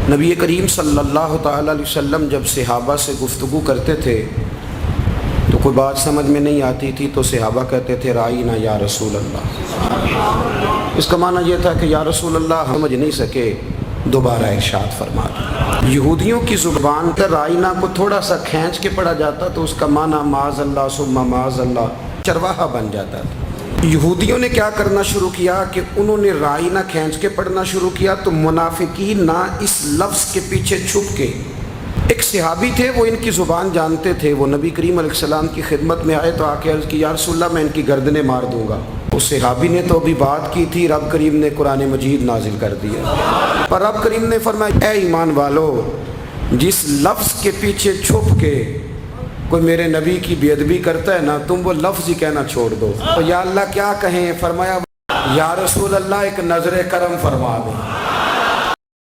नबी करीम सल्लल्लाहु ताला अलैहि वसल्लम जब सहाबा से गुफ्तगू करते थे तो कोई बात समझ में नहीं आती थी तो सहाबा कहते थे राईना या रसूल अल्लाह। इसका माना यह था कि या रसूल अल्लाह समझ नहीं सके, दोबारा इरशाद फरमा दो। यहूदियों की ज़ुबान पर राईना को थोड़ा सा खींच के पढ़ा जाता तो उसका माना माज़ अल्लाह सुम्मा माज़ अल्लाह, चरवाहा बन जाता था। यहूदियों ने क्या करना शुरू किया कि उन्होंने राईना खींच के पढ़ना शुरू किया, तो मुनाफिकीन ना इस लफ्ज़ के पीछे छुप के, एक सहाबी थे वो इनकी ज़ुबान जानते थे, वो नबी करीम अलैहिस्सलाम की खिदमत में आए तो आके अर्ज़ की या रसूलल्लाह मैं इनकी गर्दनें मार दूँगा। उस सहाबी ने तो अभी बात की थी, रब करीम ने कुरान मजीद नाजिल कर दिया, पर रब करीम ने फरमाया ए ईमान वालो, जिस लफ्ज़ के पीछे छुप के कोई मेरे नबी की बेअदबी करता है ना, तुम वो लफ्ज़ ही कहना छोड़ दो। तो या अल्लाह क्या कहें, फरमाया या रसूल अल्लाह एक नज़र करम फरमा दो।